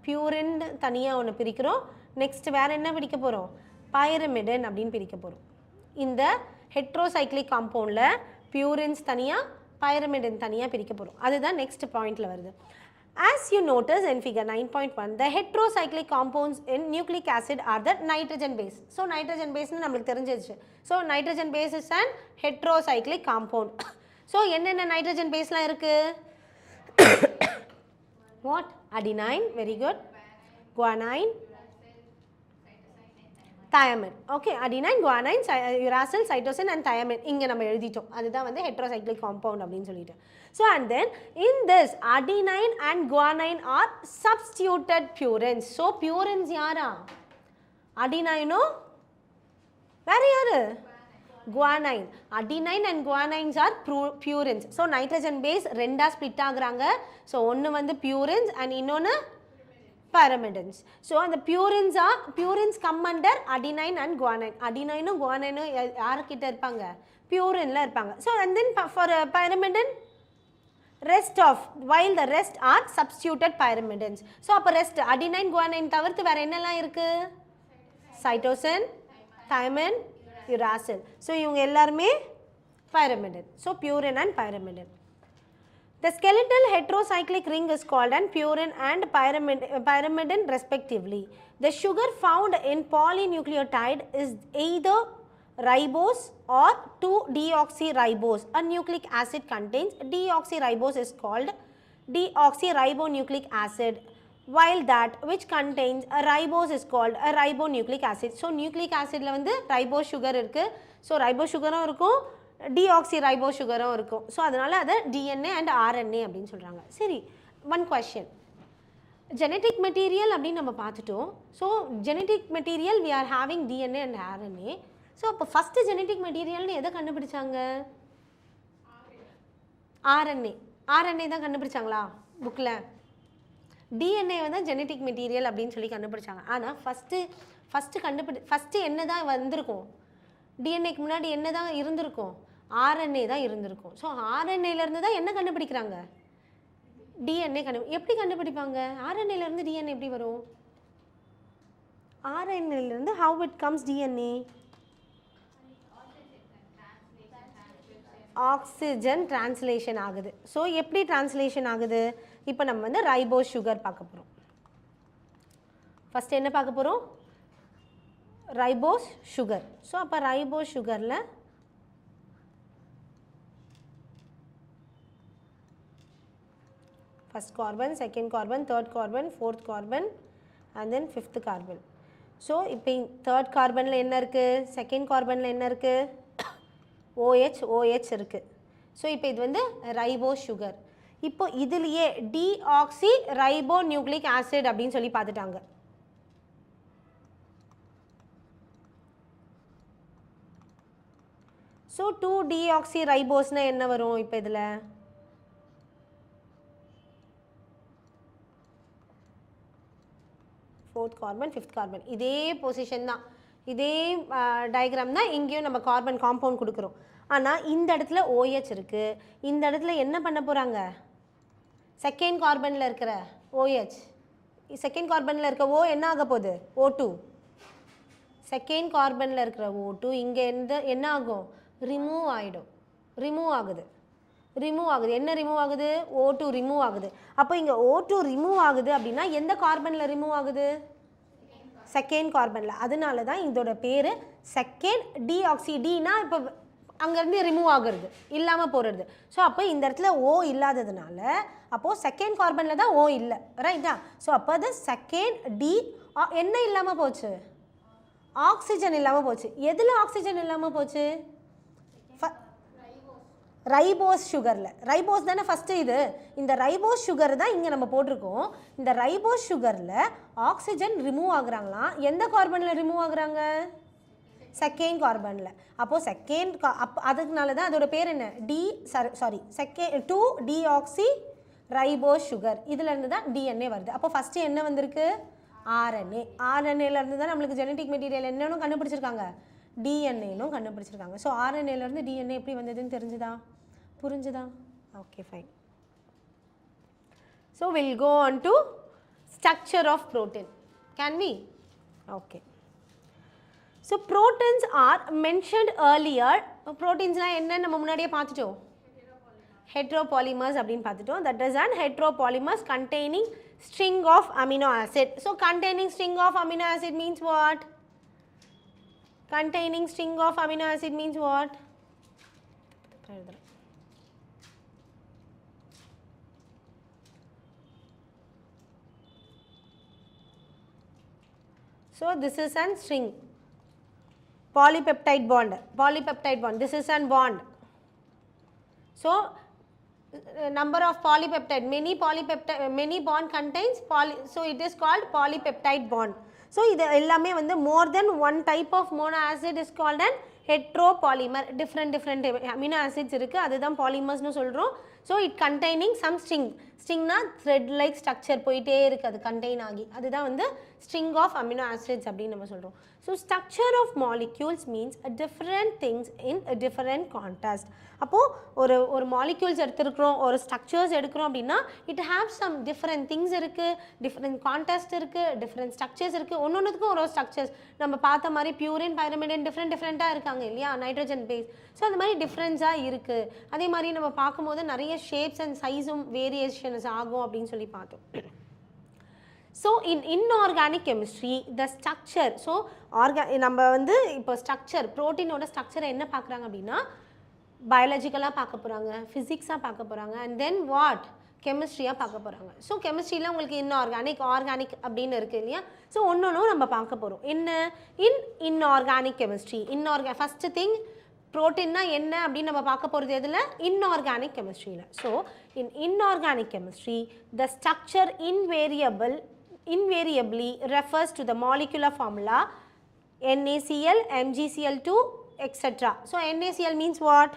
பியூரின் தனியாக ஒன்று பிரிக்கிறோம். நெக்ஸ்ட் வேறு என்ன பிரிக்க போகிறோம்? பைரமிடன் அப்படின்னு பிரிக்க போகிறோம். இந்த ஹெட்ரோசைக்ளிக் காம்பவுண்டில் பியூரின்ஸ் தனியாக, பைரமிடன் தனியாக பிரிக்க போகிறோம். அதுதான் நெக்ஸ்ட் பாயிண்டில் வருது. As you notice in figure 9.1, the heterocyclic compounds in nucleic acid are the nitrogen base. So nitrogen base nu namakku therinjiruchu. So nitrogen base is an heterocyclic compound. So enna nitrogen base la irukku? What? Adenine, very good. Guanine, thiamine. Okay, adenine, guanine, uracil, cytosine and thiamine. Inga nama eludhitom. Adha vandu heterocyclic compound appdin sollitu. So and then in this adenine and guanine are substituted purines. So purines yara? Adenine no? Where yaru? Guanine. Adenine and guanines are purines. So nitrogen base renda split ஆகுறாங்க. So ஒன்னு வந்து purines and இன்னொன்னு pyrimidines. So அந்த purines come under adenine and guanine. Adenine guanine யார்கிட்ட இருப்பாங்க? Purineல இருப்பாங்க. So and then for pyrimidine while the rest are substituted pyrimidines. So அப்ப rest adenine guanine தவிர்த்து வேற என்னெல்லாம் இருக்கு? Cytosine, thymine, uracil. So இவங்க எல்லாருமே pyrimidine. So purine and pyrimidine. The skeletal heterocyclic ring is called an purine and pyrimidine respectively. The sugar found in polynucleotide is either ribose or 2-deoxyribose. A nucleic acid contains deoxyribose is called deoxyribonucleic acid, while that which contains a ribose is called a ribonucleic acid. So nucleic acid la vandu ribose sugar irukku. So ribose sugar irukum, deoxyribose sugar irukum. So adanal adha DNA and RNA appdin solranga. Seri, one question. Genetic material appdi nama paathutom. So genetic material we are having DNA and RNA. So அப்போ first genetic மெட்டீரியல்னு எதை கண்டுபிடிச்சாங்க? RNA தான் கண்டுபிடிச்சாங்களா புக்கில்? DNA தான் genetic material அப்படின்னு சொல்லி கண்டுபிடிச்சாங்க. ஆனால் ஃபஸ்ட்டு என்ன தான் வந்திருக்கும்? டிஎன்ஏக்கு முன்னாடி என்ன தான் இருந்திருக்கும்? ஆர்என்ஏ தான் இருந்திருக்கும். ஸோ ஆர்என்ஏலேருந்து தான் என்ன கண்டுபிடிக்கிறாங்க? டிஎன்ஏ எப்படி கண்டுபிடிப்பாங்க? ஆர்என்ஏலேருந்து டிஎன்ஏ எப்படி வரும்? ஆர்என்ஏலேருந்து how it comes DNA? Oxygen translation ஆகுது. ஸோ எப்படி டிரான்ஸ்லேஷன் ஆகுது? இப்போ நம்ம வந்து ரைபோஸ் சுகர் பார்க்க போகிறோம். ஃபஸ்ட்டு என்ன பார்க்க போகிறோம்? Ribose sugar. ஸோ அப்போ ரைபோஸ் சுகரில் first carbon, second carbon, third carbon, fourth carbon and then fifth carbon. So இப்போ தேர்ட் கார்பனில் என்ன இருக்குது? செகண்ட் கார்பனில் என்ன இருக்குது? OH இருக்குது. ஸோ இப்போ இது வந்து ரைபோஸ் சுகர். இப்போ இதுலேயே டிஆக்சி ரைபோ நியூக்ளிக் ஆசிட் அப்படின்னு சொல்லி பார்த்துட்டாங்க. ஸோ 2-deoxy ரைபோஸ்னால் என்ன வரும்? இப்போ இதில் ஃபோர்த் கார்பன், ஃபிஃப்த் கார்பன், இதே பொசிஷன் தான், இதே டயக்ராம் தான் இங்கேயும் நம்ம கார்பன் காம்பவுண்ட் கொடுக்குறோம். ஆனால் இந்த இடத்துல OH இருக்குது. இந்த இடத்துல என்ன பண்ண போகிறாங்க? செகண்ட் கார்பனில் இருக்கிற OH, செகண்ட் கார்பனில் இருக்க O என்ன ஆக போகுது? O2. செகண்ட் கார்பனில் இருக்கிற O2 இங்கே என்ன ஆகும்? ரிமூவ் ஆகிடும். ரிமூவ் ஆகுது. என்ன ரிமூவ் ஆகுது? O2 ரிமூவ் ஆகுது. அப்போ இங்கே O2 ரிமூவ் ஆகுது அப்படின்னா எந்த கார்பனில் ரிமூவ் ஆகுது? செகண்ட் கார்பனில். அதனால தான் இதோட பேர் செகண்ட் டிஆக்சி. டினா இப்போ அங்கேருந்து ரிமூவ் ஆகுறது, இல்லாமல் போகிறது. ஸோ அப்போ இந்த இடத்துல O இல்லாததுனால அப்போது செகண்ட் கார்பனில் தான் O இல்லை, ரைட்டா? ஸோ அப்போ அது செகண்ட் டி என்ன இல்லாமல் போச்சு? ஆக்சிஜன் இல்லாமல் போச்சு. எதில் ஆக்சிஜன் இல்லாமல் போச்சு? ரைபோஸ் சுகரில் ரைபோஸ் தானே ஃபஸ்ட்டு இது இந்த ரைபோஸ் சுகர் தான் இங்கே நம்ம போட்டிருக்கோம் இந்த ரைபோஸ் சுகரில் ஆக்சிஜன் ரிமூவ் ஆகுறாங்களாம் எந்த கார்பனில் ரிமூவ் ஆகுறாங்க செகண்ட் கார்பனில் அப்போது செகண்ட் அதுக்குனால தான் அதோட பேர் என்ன செகண்ட் 2-டிஆக்சி ரைபோஸ் சுகர் இதுலேருந்து தான் டிஎன்ஏ வருது அப்போ ஃபஸ்ட்டு என்ன வந்திருக்கு ஆர்என்ஏலேருந்து தான் நம்மளுக்கு ஜெனட்டிக் மெட்டீரியல் என்னன்னு கண்டுபிடிச்சிருக்காங்க டிஎன்ஏனும் கண்டுபிடிச்சிருக்காங்க ஸோ ஆர்என்ஏலேருந்து டிஎன்ஏ எப்படி வந்ததுன்னு தெரிஞ்சுதா புரிஞ்சுதா okay fine so will go on to structure of protein can we okay so proteins are mentioned earlier ப்ரோட்டீன்ஸ்லாம் என்ன நம்ம முன்னாடியே பார்த்துட்டோம் heteropolymers அப்படின்னு பார்த்துட்டோம் that is an heteropolymers containing string of amino acid so containing string of amino acid means what containing string of amino acid means what so this is an string polypeptide bond this is an bond so number of polypeptide many bond contains so it is called polypeptide bond so இது எல்லாமே வந்து more than one type of mono acid is called an heteropolymer different amino acids இருக்கு அதுதான் polymers னு சொல்றோம் so it containing some string na thread like structure போயிட்டே இருக்கு அது contain ஆகி அதுதான் வந்து string of amino acids அப்படி நம்ம சொல்றோம் so structure of molecules means different things in a different context அப்போ ஒரு molecules எடுத்துக்கிறோம் ஒரு structures எடுக்கிறோம் அப்படினா it have some different things இருக்கு different context இருக்கு different structures இருக்கு ஒவ்வொன்றுக்கும் ஒரு structures நம்ம பார்த்த மாதிரி purine pyrimidine different இருக்காங்க இல்லையா nitrogen base so அந்த மாதிரி டிஃபரன்ஸா இருக்கு அதே மாதிரி நம்ம பார்க்கும்போது நிறைய shapes and sizeம் variations ஆகும் அப்படினு சொல்லி பார்த்தோம் so in inorganic chemistry the structure so நம்ம வந்து இப்போ structure protein ஓட structure என்ன பார்க்கறாங்க அப்படினா biologically பார்க்க போறாங்க physics பார்க்க போறாங்க and then what chemistry பார்க்க போறாங்க so chemistryல உங்களுக்கு inorganic organic அப்படினு இருக்கு இல்லையா so ஒவ்வொண்ணும் நம்ம பார்க்க போறோம் என்ன inorganic chemistry first thing protein na enna appdi nama paaka poradhu edula inorganic chemistry la so in inorganic chemistry the structure invariably refers to the molecular formula NaCl MgCl2 etc so NaCl means what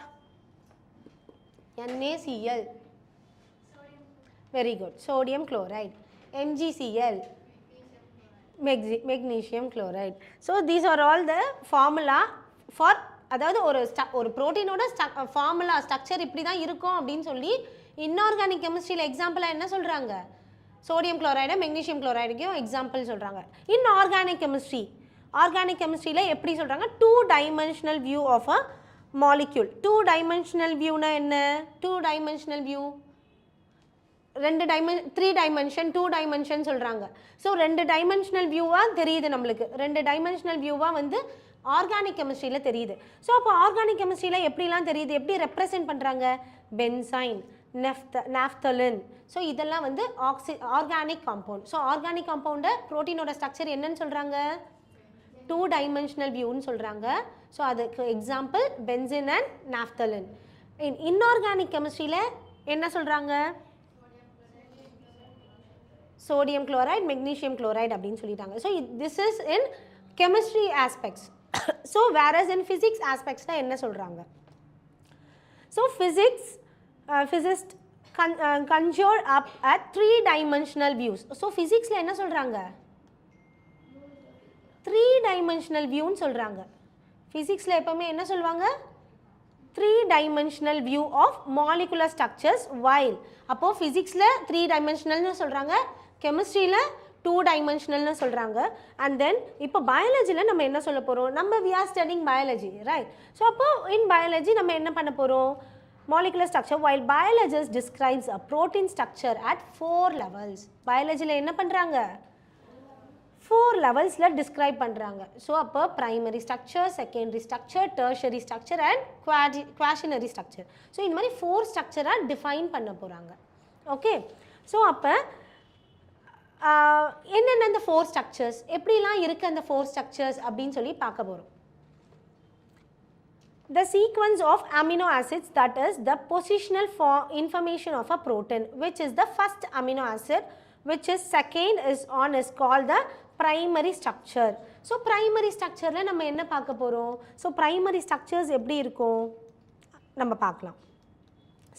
NaCl very good sodium chloride MgCl magnesium chloride so these are all the formula for அதாவது ஒரு புரோட்டீனோட formula structure இப்படி தான் இருக்கும் அப்படின்னு சொல்லி inorganic கெமிஸ்ட்ரியில் எக்ஸாம்பிளாக என்ன சொல்கிறாங்க சோடியம் குளோரைடு மெக்னீஷியம் குளோரைடுக்கும் எக்ஸாம்பிள் சொல்கிறாங்க ஆர்கானிக் கெமிஸ்ட்ரியில் எப்படி சொல்கிறாங்க 2-dimensional view of a molecule 2-dimensional வியூனா என்ன 2-dimensional வியூ 3 dimension சொல்கிறாங்க ஸோ 2-dimensional வியூவாக தெரியுது நம்மளுக்கு 2-dimensional வியூவாக வந்து ஆர்கானிக் கெமிஸ்ட்ரியில் தெரியுது ஸோ அப்போ ஆர்கானிக் கெமிஸ்ட்ரியில் எப்படிலாம் தெரியுது எப்படி ரெப்ரசென்ட் பண்ணுறாங்க பென்சைன் நாஃப்தலின் ஸோ இதெல்லாம் வந்து ஆர்கானிக் காம்பவுண்ட் ஸோ ஆர்கானிக் காம்பவுண்டை ப்ரோட்டீனோட ஸ்ட்ரக்சர் என்னன்னு சொல்கிறாங்க 2-dimensional வியூன்னு சொல்கிறாங்க ஸோ அதுக்கு example benzene and naphthalene inorganic கெமிஸ்ட்ரியில் என்ன சொல்கிறாங்க sodium chloride magnesium chloride அப்படின்னு சொல்லிட்டாங்க so this is in chemistry aspects so whereas in physics aspects la enna solranga so physicists conjure up at 3-dimensional views so physics la enna solranga 3-dimensional view nu solranga physics la eppome enna solvanga 3-dimensional view of molecular structures while appo physics la 3-dimensional nu solranga chemistry la 2-dimensional னு சொல்றாங்க and then இப்போ பயாலஜில நம்ம என்ன சொல்ல போறோம் நம்ம we are studying biology right so அப்போ in biology நம்ம என்ன பண்ண போறோம் molecular structure while biologist describes a protein structure at 4 levels பயாலஜில என்ன பண்றாங்க 4 levelsல describe பண்றாங்க so அப்போ primary structure secondary structure tertiary structure and quaternary structure so இந்த மாதிரி 4 structure-ஆ define பண்ண போறாங்க okay so அப்போ என்னென்ன அந்த 4 ஸ்ட்ரக்சர்ஸ் எப்படிலாம் இருக்குது அந்த 4 ஸ்ட்ரக்சர்ஸ் அப்படின்னு சொல்லி பார்க்க போகிறோம் The sequence of amino acids, that is the positional information of a protein, which is the first amino acid, which is second is called the primary structure. So primary structure la நம்ம என்ன பார்க்க போறோம்? So primary structures எப்படி இருக்கும் நம்ம பார்க்கலாம்.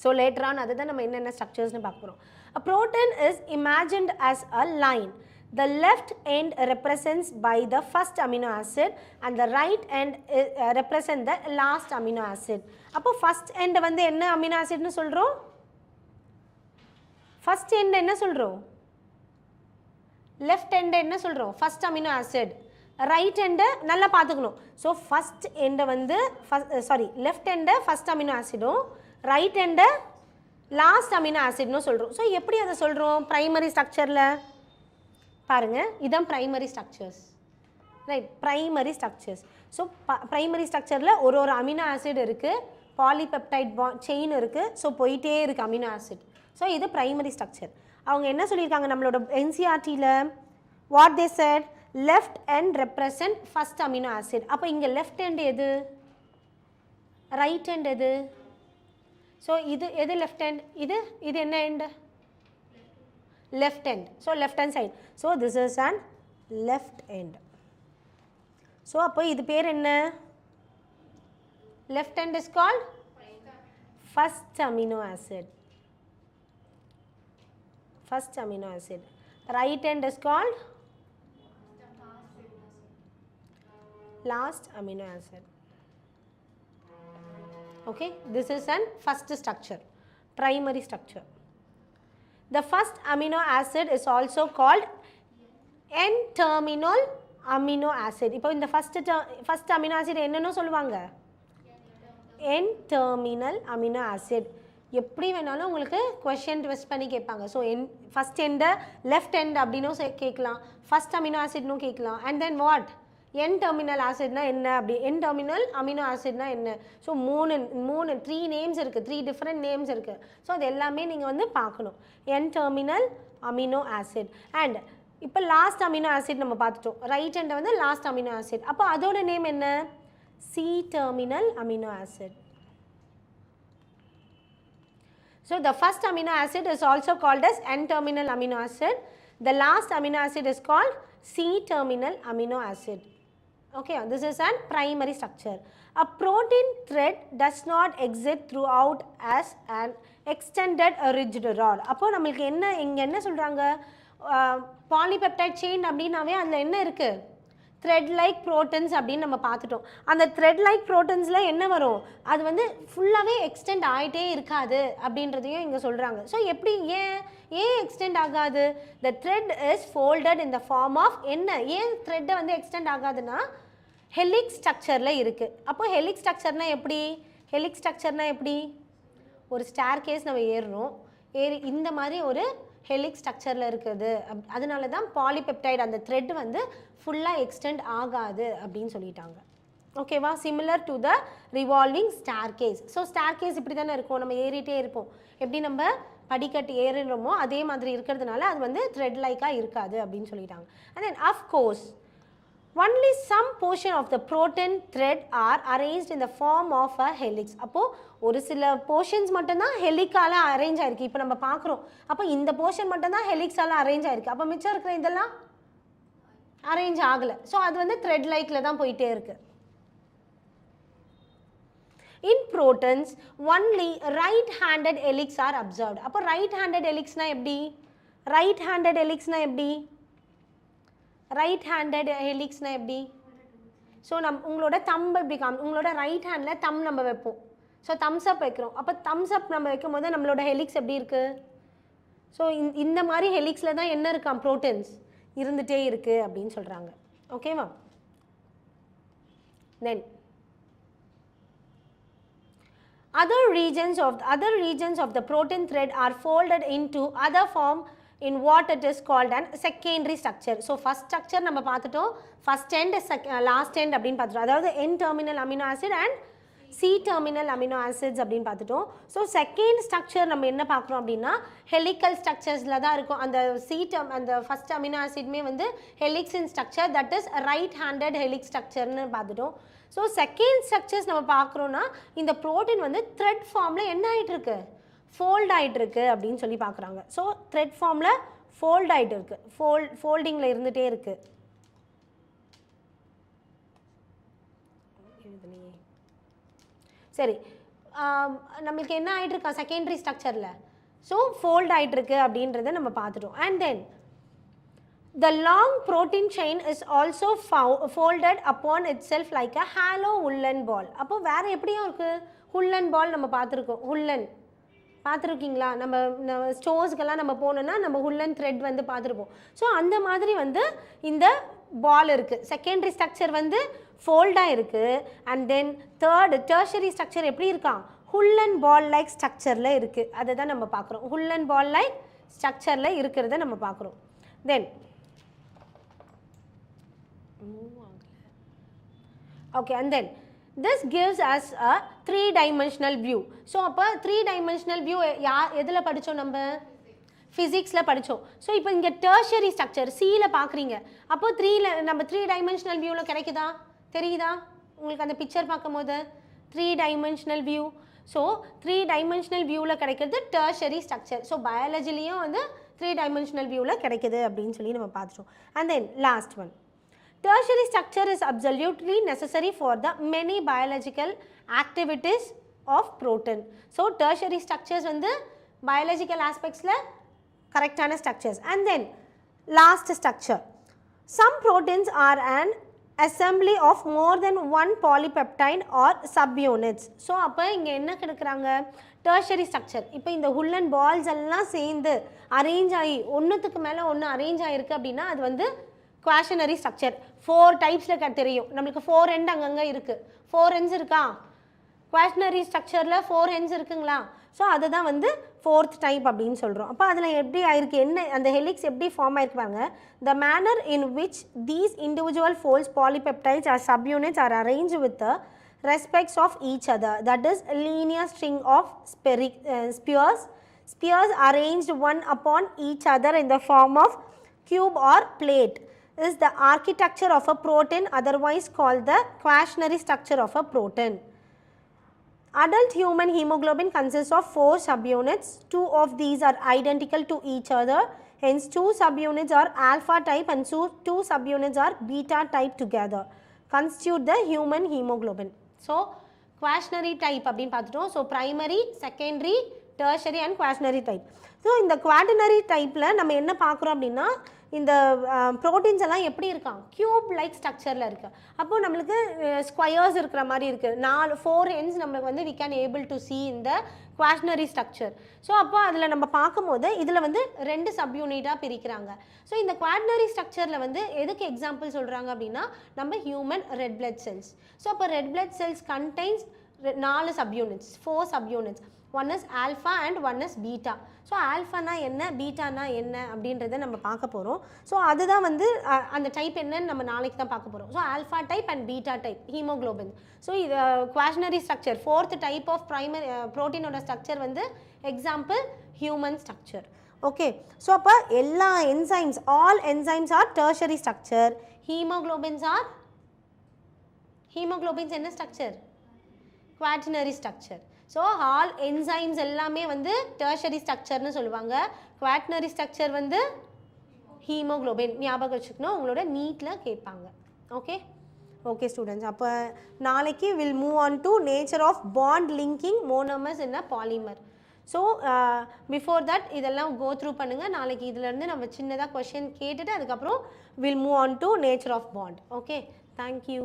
So later on அதுதான் நம்ம என்னென்ன structures னு பார்க்க போறோம். A protein is imagined as a line. The left end represents by the first amino acid and the right end represent the last amino acid. அப்போ first end வந்து என்ன amino acid னு சொல்றோம்? First end என்ன சொல்றோம்? Left end என்ன சொல்றோம்? First amino acid. Right end நல்லா பார்த்துக்கணும். So first end வந்து left end first amino acid right end last amino acid னு சொல்றோம். So எப்படி அதை சொல்றோம் primary structureல? பாருங்க இதான் primary structures, right? Primary structures. So primary structureல ஒரு amino acid இருக்கு, polypeptide chain இருக்கு, so போயிட்டே இருக்கு amino acid. So இது primary structure. அவங்க என்ன சொல்லியிருக்காங்க நம்மளோட NCERTல? What they said, left end represent first amino acid. அப்போ இங்க left end எது, right end எது? So இது எது left end, இது என்ன end? Left end. So left hand side. So this is an left end. So அப்போ இது பேர் என்ன? Left end is called first amino acid. First amino acid. Right end is called last amino acid. Okay, this is an first structure, primary structure. The first amino acid is also called N-terminal amino acid. இப்போ இந்த first amino acid என்னன்னு சொல்லுவாங்க? N-terminal amino acid. எப்படி வேணாலும் உங்களுக்கு question twist பண்ணி கேட்பாங்க. So first end left end அப்படினோ கேட்கலாம், first amino acid னு கேட்கலாம், and then what? N-terminal acid னா என்ன அப்படி? N-terminal amino acid னா என்ன? So three names இருக்கு, three different names இருக்கு. So அது எல்லாமே நீங்க வந்து பார்க்கணும். N-terminal amino acid. And இப்போ last amino acid நம்ம பார்த்துட்டோம். Right end வந்து last amino acid. அப்போ அதோட நேம் என்ன? C-terminal amino acid. So the first amino acid is also called as N-terminal amino acid. The last amino acid is called C-terminal amino acid. Okay, this is an primary structure. A protein thread does not exist throughout as an extended rigid rod. அப்போ நமக்கு இங்க என்ன சொல்றாங்க? Polypeptide chain அப்படினாவே அதுல என்ன இருக்கு? thread like proteins அப்படின்னு நம்ம பார்த்துட்டோம். அந்த thread like proteins-ல என்ன வரும்? அது வந்து ஃபுல்லாவே எக்ஸ்டெண்ட் ஆயிட்டே இருக்காது அப்படின்றதையும் இங்க சொல்றாங்க. ஸோ எப்படி ஏன் எக்ஸ்டெண்ட் ஆகாது? The thread is folded in the form of என்ன? ஏன் thread வந்து எக்ஸ்டெண்ட் ஆகாதுன்னா helix structure-ல இருக்கு. அப்போ helix structure-னா எப்படி? helix structure-னா எப்படி? ஒரு staircase நம்ம ஏறணும், இந்த மாதிரி ஒரு helix structure-ல இருக்குது. அதனால தான் polypeptide அந்த thread வந்து ஃபுல்லா எக்ஸ்டெண்ட் ஆகாது அப்படின்னு சொல்லிட்டாங்க. ஓகேவா? Similar to the revolving staircase. So staircase இப்படி தானே இருக்கும், நம்ம ஏறிட்டே இருப்போம். எப்படி நம்ம படிக்கட்டு ஏறுறோமோ அதே மாதிரி இருக்கிறதுனால அது வந்து த்ரெட் லைக்காக இருக்காது அப்படின்னு சொல்லிட்டாங்க. And then of course only some portion of the protein thread are arranged in the form of a helix. அப்போ ஒரு சில போர்ஷன்ஸ் மட்டும்தான் ஹெலிக்கால அரேஞ்ச் ஆயிருக்கு. இப்போ நம்ம பார்க்குறோம், அப்போ இந்த போர்ஷன் மட்டும்தான் ஹெலிக்ஸால அரேஞ்ச் ஆயிருக்கு. அப்போ மிச்சம் இருக்கிற இதெல்லாம் அரேஞ்ச் ஆகலை. ஸோ அது வந்து த்ரெட் லைக்கில் தான் போயிட்டே இருக்கு. In proteins, only right-handed helix are observed. அப்போ right-handed helixனா எப்படி? right-handed helixனா எப்படி? right-handed helixனா எப்படி? ஸோ உங்களோட தம்பை இப்படி உங்களோட ரைட் ஹேண்டில் தம் நம்ம வைப்போம். ஸோ தம்ஸ் அப் வைக்கிறோம். அப்போ தம்ஸ் அப் நம்ம வைக்கும் போது நம்மளோட ஹெலிக்ஸ் எப்படி இருக்கு? ஸோ இந்த மாதிரி ஹெலிக்ஸில் தான் என்ன இருக்காம்? ப்ரோட்டீன்ஸ் இருந்துகிட்டே இருக்கு அப்படின்னு சொல்கிறாங்க. ஓகேவா? தென் other regions of the protein thread are folded into other form in what it is called an secondary structure. So first structure நம்ம பார்த்துட்டோம், first end last end அப்படின்னு பார்த்துட்டோம். அதாவது N-terminal amino acid and C-terminal amino acids அப்படின்னு பார்த்துட்டோம். So second structure நம்ம என்ன பார்க்குறோம் அப்படின்னா ஹெலிக்கல் ஸ்ட்ரக்சர்ஸில் தான் இருக்கும். அந்த அந்த ஃபஸ்ட் அமினோ ஆசிட்மே வந்து helix in structure, that is right handed helix ஸ்ட்ரக்சர்னு பார்த்துட்டோம். ஸோ செகண்ட் ஸ்ட்ரக்சர்ஸ் நம்ம பார்க்குறோன்னா இந்த ப்ரோட்டீன் வந்து த்ரெட் ஃபார்மில் என்ன ஆகிட்டு இருக்கு, ஃபோல்ட் ஆகிட்டு இருக்கு அப்படின்னு சொல்லி பார்க்குறாங்க. ஸோ த்ரெட் ஃபார்மில் ஃபோல்ட் ஆகிட்டு இருக்கு, ஃபோல்டிங்கில் இருந்துகிட்டே இருக்குது. சரி, நம்மளுக்கு என்ன ஆகிட்டு இருக்கா செகண்டரி ஸ்ட்ரக்சரில், ஸோ ஃபோல்ட் ஆகிட்டு இருக்கு அப்படின்றத நம்ம பார்த்துட்டோம். And then the long protein chain is also folded upon itself like a hollow woolen ball. அப்போ வேறு எப்படியும் இருக்குது, woolen ball நம்ம பார்த்துருக்கோம், woolen பார்த்துருக்கீங்களா, நம்ம ஸ்டோர்ஸ்க்கெல்லாம் நம்ம போனோன்னா நம்ம woolen thread வந்து பார்த்துருப்போம். ஸோ அந்த மாதிரி வந்து இந்த பால் இருக்குது. செகண்டரி ஸ்ட்ரக்சர் வந்து ஃபோல்டாக இருக்குது. அண்ட் தென் டெர்ஷரி ஸ்ட்ரக்சர் எப்படி இருக்கான், woolen ball லைக் ஸ்ட்ரக்சரில் இருக்குது. அதை தான் நம்ம பார்க்குறோம், woolen ball லைக் ஸ்ட்ரக்சரில் இருக்கிறத நம்ம பார்க்குறோம். தென் okay, and then this gives us a 3-dimensional view. So அப்போ 3-dimensional view எதில் படித்தோம், நம்ம ஃபிசிக்ஸில் படித்தோம். ஸோ இப்போ இங்கே டெர்ஷரி ஸ்ட்ரக்சர் சியில் பார்க்குறீங்க, அப்போது நம்ம 3-dimensional வியூவில் கிடைக்குதா, தெரியுதா உங்களுக்கு அந்த பிக்சர் பார்க்கும் போது 3-dimensional view. ஸோ 3-dimensional வியூவில் கிடைக்கிறது டெர்ஷரி ஸ்ட்ரக்சர். ஸோ பயாலஜிலையும் வந்து 3-dimensional வியூவில் கிடைக்குது அப்படின்னு சொல்லி நம்ம பார்த்துட்டோம். And then last one, tertiary structure is absolutely necessary for the many biological activities of protein. So tertiary structures வந்து biological aspects la correctana structures. And then last structure, some proteins are an assembly of more than one polypeptide or subunits. So அப்போ இங்கே என்ன கிடைக்கிறாங்க, tertiary structure. இப்போ இந்த woolen balls எல்லாம் சேர்ந்து arrange ஆகி ஒன்றுத்துக்கு மேலே ஒன்று அரேஞ்ச் ஆகிருக்கு அப்படின்னா அது வந்து குவாஷனரி ஸ்ட்ரக்சர். 4 டைப்ஸில் தெரியும் நம்மளுக்கு, 4 end அங்கங்கே இருக்குது, 4 ends இருக்கா குவாஷனரி ஸ்ட்ரக்சரில், 4 ends இருக்குங்களா. ஸோ அதுதான் வந்து 4th டைப் அப்படின்னு சொல்கிறோம். அப்போ அதில் எப்படி ஆயிருக்கு, என்ன அந்த ஹெலிக்ஸ் எப்படி form ஆயிருப்பாங்க, the manner in which these individual folds polypeptides or subunits are arranged with the respects of each other, that is a linear string of spears arranged one upon each other in the form of cube or plate is the architecture of a protein, otherwise called the quaternary structure of a protein. Adult human hemoglobin consists of 4 subunits. 2 of these are identical to each other, hence 2 subunits are alpha type and 2 subunits are beta type together constitute the human hemoglobin. So quaternary type அப்படினு பார்த்துட்டோம். So primary, secondary, tertiary and quaternary type. So இந்த quaternary typeல நம்ம என்ன பார்க்குறோம் அப்படின்னா, இந்த proteins எல்லாம் எப்படி இருக்கான், கியூப் லைக் ஸ்ட்ரக்சரில் இருக்குது. அப்போது நம்மளுக்கு ஸ்கொயர்ஸ் இருக்கிற மாதிரி இருக்குது, 4 ends நம்மளுக்கு வந்து we can able to see in the quaternary structure. So அப்போ அதில் நம்ம பார்க்கும்போது இதில் வந்து 2 சப்யூனிட்டாக பிரிக்கிறாங்க. ஸோ இந்த quaternary ஸ்ட்ரக்சரில் வந்து எதுக்கு எக்ஸாம்பிள் சொல்கிறாங்க அப்படின்னா, நம்ம human red blood cells. So அப்போ red blood cells contains 4 subunits, 4 subunits. One is alpha and one is beta. So ஆல்ஃபானா என்ன, பீட்டானா என்ன அப்படின்றத நம்ம பார்க்க போகிறோம். ஸோ அதுதான் வந்து அந்த டைப் என்னன்னு நம்ம நாளைக்கு தான் பார்க்க போகிறோம். So alpha type and beta type haemoglobin. So இது quaternary structure, 4th type of primary ப்ரோட்டீனோட ஸ்ட்ரக்சர் வந்து example human structure. Okay, so அப்போ எல்லா enzymes, all enzymes are tertiary structure. Haemoglobins என்ன structure, quaternary structure. So all enzymes எல்லாமே வந்து tertiary ஸ்ட்ரக்சர்னு சொல்லுவாங்க. குவாட்டர்னரி ஸ்ட்ரக்சர் வந்து ஹீமோக்ளோபின். ஞாபகம் வச்சுக்கணும், உங்களோட நீட்டில் கேட்பாங்க. ஓகே ஓகே ஸ்டூடெண்ட்ஸ், அப்போ நாளைக்கு will move on to nature of bond linking monomers in a polymer. So before that இதெல்லாம் கோ த்ரூ பண்ணுங்கள். நாளைக்கு இதிலேருந்து நம்ம சின்னதாக கொஷின் கேட்டுட்டு அதுக்கப்புறம் will move on to nature of bond. Okay, thank you.